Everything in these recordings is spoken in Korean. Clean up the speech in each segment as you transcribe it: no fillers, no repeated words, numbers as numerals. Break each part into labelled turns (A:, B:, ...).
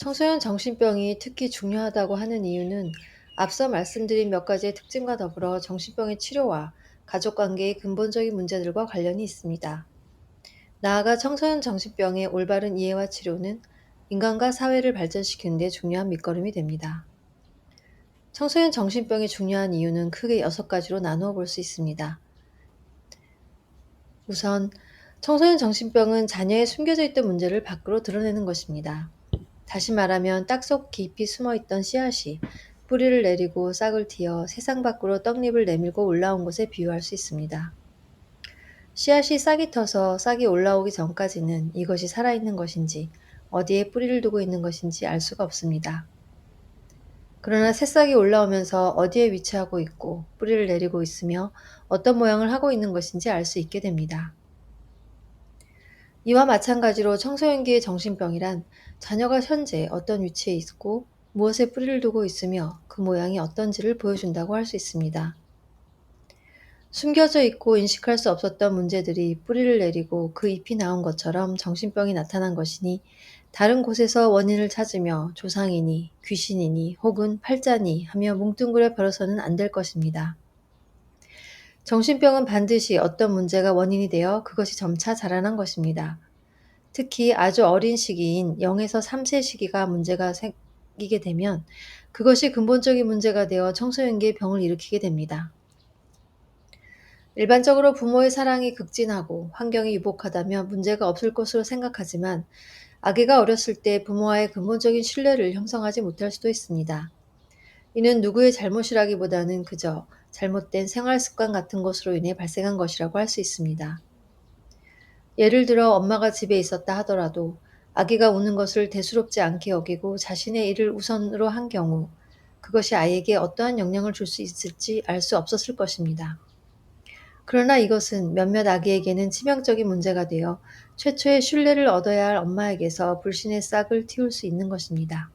A: 청소년 정신병이 특히 중요하다고 하는 이유는 앞서 말씀드린 몇 가지의 특징과 더불어 정신병의 치료와 가족관계의 근본적인 문제들과 관련이 있습니다. 나아가 청소년 정신병의 올바른 이해와 치료는 인간과 사회를 발전시키는 데 중요한 밑거름이 됩니다. 청소년 정신병이 중요한 이유는 크게 6가지로 나누어 볼 수 있습니다. 우선, 청소년 정신병은 자녀의 숨겨져 있던 문제를 밖으로 드러내는 것입니다. 다시 말하면 땅속 깊이 숨어있던 씨앗이 뿌리를 내리고 싹을 틔어 세상 밖으로 떡잎을 내밀고 올라온 것에 비유할 수 있습니다. 씨앗이 싹이 터서 싹이 올라오기 전까지는 이것이 살아있는 것인지 어디에 뿌리를 두고 있는 것인지 알 수가 없습니다. 그러나 새싹이 올라오면서 어디에 위치하고 있고 뿌리를 내리고 있으며 어떤 모양을 하고 있는 것인지 알 수 있게 됩니다. 이와 마찬가지로 청소년기의 정신병이란 자녀가 현재 어떤 위치에 있고 무엇에 뿌리를 두고 있으며 그 모양이 어떤지를 보여준다고 할 수 있습니다. 숨겨져 있고 인식할 수 없었던 문제들이 뿌리를 내리고 그 잎이 나온 것처럼 정신병이 나타난 것이니 다른 곳에서 원인을 찾으며 조상이니 귀신이니 혹은 팔자니 하며 뭉뚱그려 벌어서는 안 될 것입니다. 정신병은 반드시 어떤 문제가 원인이 되어 그것이 점차 자라난 것입니다. 특히 아주 어린 시기인 0에서 3세 시기가 문제가 생기게 되면 그것이 근본적인 문제가 되어 청소년기의 병을 일으키게 됩니다. 일반적으로 부모의 사랑이 극진하고 환경이 유복하다면 문제가 없을 것으로 생각하지만 아기가 어렸을 때 부모와의 근본적인 신뢰를 형성하지 못할 수도 있습니다. 이는 누구의 잘못이라기보다는 그저 잘못된 생활 습관 같은 것으로 인해 발생한 것이라고 할 수 있습니다. 예를 들어 엄마가 집에 있었다 하더라도 아기가 우는 것을 대수롭지 않게 여기고 자신의 일을 우선으로 한 경우 그것이 아이에게 어떠한 영향을 줄 수 있을지 알 수 없었을 것입니다. 그러나 이것은 몇몇 아기에게는 치명적인 문제가 되어 최초의 신뢰를 얻어야 할 엄마에게서 불신의 싹을 틔울 수 있는 것입니다.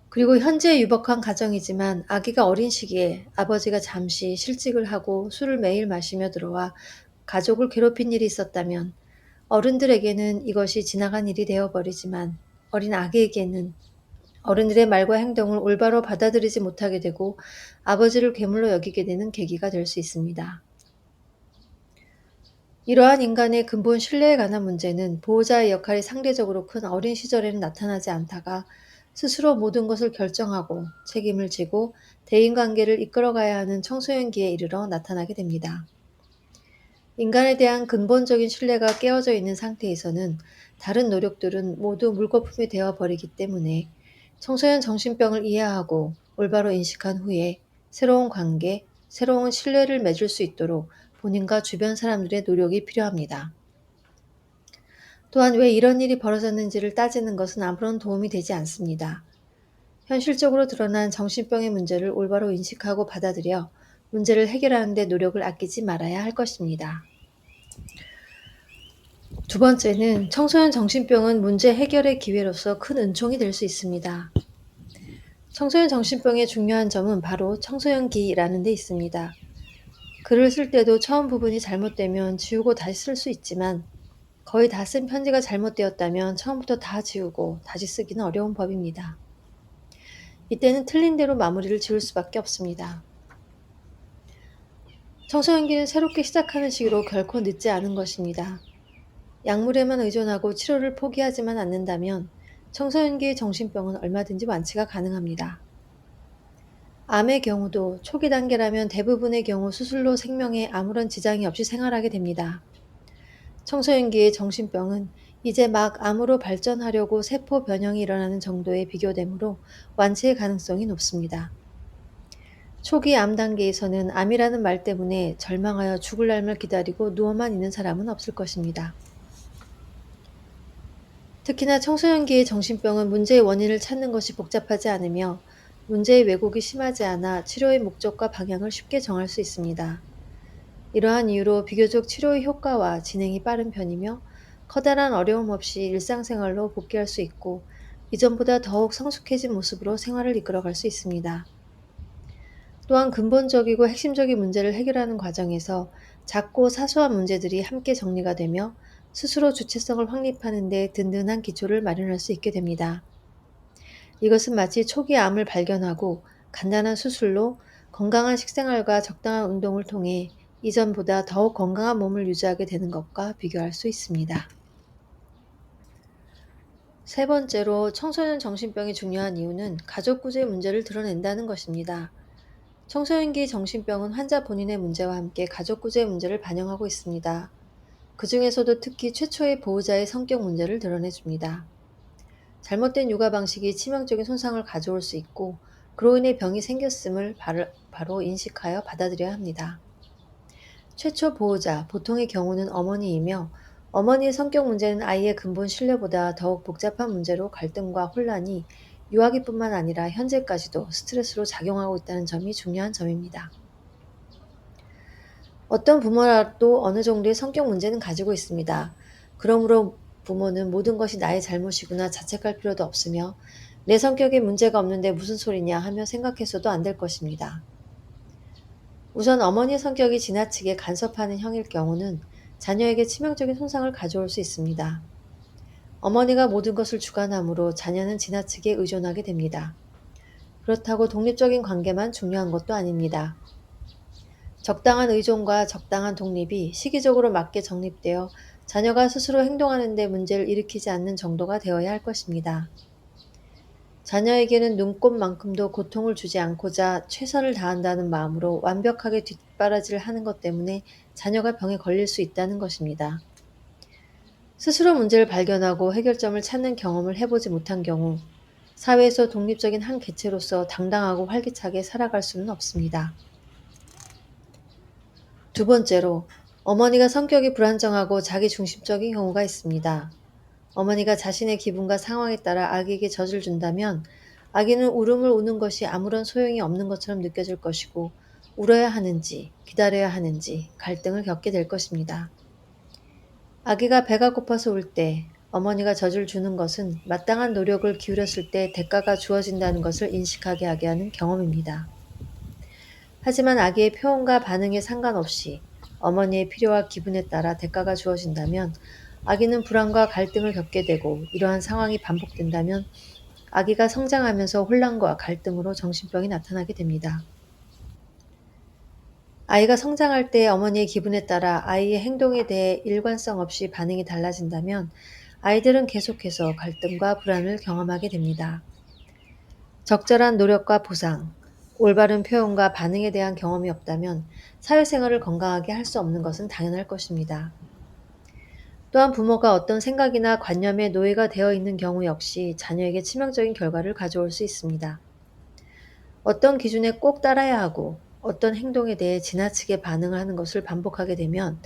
A: 그리고 현재 유복한 가정이지만 아기가 어린 시기에 아버지가 잠시 실직을 하고 술을 매일 마시며 들어와 가족을 괴롭힌 일이 있었다면 어른들에게는 이것이 지나간 일이 되어버리지만 어린 아기에게는 어른들의 말과 행동을 올바로 받아들이지 못하게 되고 아버지를 괴물로 여기게 되는 계기가 될 수 있습니다. 이러한 인간의 근본 신뢰에 관한 문제는 보호자의 역할이 상대적으로 큰 어린 시절에는 나타나지 않다가 스스로 모든 것을 결정하고 책임을 지고 대인관계를 이끌어가야 하는 청소년기에 이르러 나타나게 됩니다. 인간에 대한 근본적인 신뢰가 깨어져 있는 상태에서는 다른 노력들은 모두 물거품이 되어 버리기 때문에 청소년 정신병을 이해하고 올바로 인식한 후에 새로운 관계, 새로운 신뢰를 맺을 수 있도록 본인과 주변 사람들의 노력이 필요합니다. 또한 왜 이런 일이 벌어졌는지를 따지는 것은 아무런 도움이 되지 않습니다. 현실적으로 드러난 정신병의 문제를 올바로 인식하고 받아들여 문제를 해결하는 데 노력을 아끼지 말아야 할 것입니다. 두 번째는 청소년 정신병은 문제 해결의 기회로서 큰 은총이 될 수 있습니다. 청소년 정신병의 중요한 점은 바로 청소년기라는 데 있습니다. 글을 쓸 때도 처음 부분이 잘못되면 지우고 다시 쓸 수 있지만 거의 다 쓴 편지가 잘못되었다면 처음부터 다 지우고 다시 쓰기는 어려운 법입니다. 이때는 틀린 대로 마무리를 지을 수밖에 없습니다. 청소년기는 새롭게 시작하는 시기로 결코 늦지 않은 것입니다. 약물에만 의존하고 치료를 포기하지만 않는다면 청소년기의 정신병은 얼마든지 완치가 가능합니다. 암의 경우도 초기 단계라면 대부분의 경우 수술로 생명에 아무런 지장이 없이 생활하게 됩니다. 청소년기의 정신병은 이제 막 암으로 발전하려고 세포 변형이 일어나는 정도에 비교되므로 완치의 가능성이 높습니다. 초기 암 단계에서는 암이라는 말 때문에 절망하여 죽을 날만 기다리고 누워만 있는 사람은 없을 것입니다. 특히나 청소년기의 정신병은 문제의 원인을 찾는 것이 복잡하지 않으며 문제의 왜곡이 심하지 않아 치료의 목적과 방향을 쉽게 정할 수 있습니다. 이러한 이유로 비교적 치료의 효과와 진행이 빠른 편이며 커다란 어려움 없이 일상생활로 복귀할 수 있고 이전보다 더욱 성숙해진 모습으로 생활을 이끌어갈 수 있습니다. 또한 근본적이고 핵심적인 문제를 해결하는 과정에서 작고 사소한 문제들이 함께 정리가 되며 스스로 주체성을 확립하는 데 든든한 기초를 마련할 수 있게 됩니다. 이것은 마치 초기 암을 발견하고 간단한 수술로 건강한 식생활과 적당한 운동을 통해 이전보다 더욱 건강한 몸을 유지하게 되는 것과 비교할 수 있습니다. 세 번째로 청소년 정신병이 중요한 이유는 가족 구조의 문제를 드러낸다는 것입니다. 청소년기 정신병은 환자 본인의 문제와 함께 가족 구조의 문제를 반영하고 있습니다. 그 중에서도 특히 최초의 보호자의 성격 문제를 드러내줍니다. 잘못된 육아 방식이 치명적인 손상을 가져올 수 있고, 그로 인해 병이 생겼음을 바로 인식하여 받아들여야 합니다. 최초 보호자, 보통의 경우는 어머니이며, 어머니의 성격 문제는 아이의 근본 신뢰보다 더욱 복잡한 문제로 갈등과 혼란이 유아기뿐만 아니라 현재까지도 스트레스로 작용하고 있다는 점이 중요한 점입니다. 어떤 부모라도 어느 정도의 성격 문제는 가지고 있습니다. 그러므로 부모는 모든 것이 나의 잘못이구나 자책할 필요도 없으며, 내 성격에 문제가 없는데 무슨 소리냐 하며 생각해서도 안 될 것입니다. 우선 어머니의 성격이 지나치게 간섭하는 형일 경우는 자녀에게 치명적인 손상을 가져올 수 있습니다. 어머니가 모든 것을 주관하므로 자녀는 지나치게 의존하게 됩니다. 그렇다고 독립적인 관계만 중요한 것도 아닙니다. 적당한 의존과 적당한 독립이 시기적으로 맞게 정립되어 자녀가 스스로 행동하는 데 문제를 일으키지 않는 정도가 되어야 할 것입니다. 자녀에게는 눈꼽만큼도 고통을 주지 않고자 최선을 다한다는 마음으로 완벽하게 뒷바라지를 하는 것 때문에 자녀가 병에 걸릴 수 있다는 것입니다. 스스로 문제를 발견하고 해결점을 찾는 경험을 해보지 못한 경우 사회에서 독립적인 한 개체로서 당당하고 활기차게 살아갈 수는 없습니다. 두 번째로, 어머니가 성격이 불안정하고 자기중심적인 경우가 있습니다. 어머니가 자신의 기분과 상황에 따라 아기에게 젖을 준다면 아기는 울음을 우는 것이 아무런 소용이 없는 것처럼 느껴질 것이고, 울어야 하는지 기다려야 하는지 갈등을 겪게 될 것입니다. 아기가 배가 고파서 울 때 어머니가 젖을 주는 것은 마땅한 노력을 기울였을 때 대가가 주어진다는 것을 인식하게 하게 하는 경험입니다. 하지만 아기의 표현과 반응에 상관없이 어머니의 필요와 기분에 따라 대가가 주어진다면 아기는 불안과 갈등을 겪게 되고, 이러한 상황이 반복된다면 아기가 성장하면서 혼란과 갈등으로 정신병이 나타나게 됩니다. 아이가 성장할 때 어머니의 기분에 따라 아이의 행동에 대해 일관성 없이 반응이 달라진다면 아이들은 계속해서 갈등과 불안을 경험하게 됩니다. 적절한 노력과 보상, 올바른 표현과 반응에 대한 경험이 없다면 사회생활을 건강하게 할 수 없는 것은 당연할 것입니다. 또한 부모가 어떤 생각이나 관념에 노예가 되어 있는 경우 역시 자녀에게 치명적인 결과를 가져올 수 있습니다. 어떤 기준에 꼭 따라야 하고 어떤 행동에 대해 지나치게 반응을 하는 것을 반복하게 되면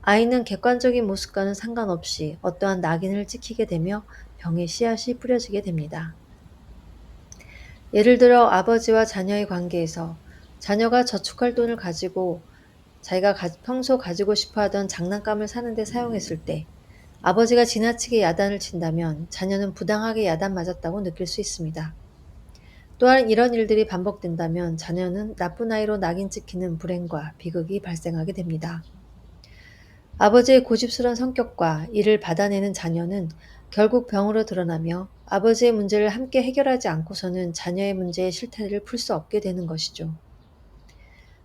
A: 아이는 객관적인 모습과는 상관없이 어떠한 낙인을 찍히게 되며 병의 씨앗이 뿌려지게 됩니다. 예를 들어 아버지와 자녀의 관계에서 자녀가 저축할 돈을 가지고 자기가 평소 가지고 싶어 하던 장난감을 사는데 사용했을 때 아버지가 지나치게 야단을 친다면 자녀는 부당하게 야단맞았다고 느낄 수 있습니다. 또한 이런 일들이 반복된다면 자녀는 나쁜 아이로 낙인 찍히는 불행과 비극이 발생하게 됩니다. 아버지의 고집스러운 성격과 이를 받아내는 자녀는 결국 병으로 드러나며 아버지의 문제를 함께 해결하지 않고서는 자녀의 문제의 실태를 풀 수 없게 되는 것이죠.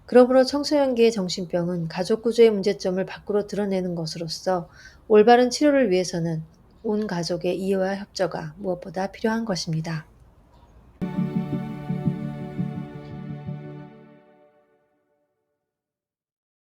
A: 그러므로 청소년기의 정신병은 가족 구조의 문제점을 밖으로 드러내는 것으로서 올바른 치료를 위해서는 온 가족의 이해와 협조가 무엇보다 필요한 것입니다.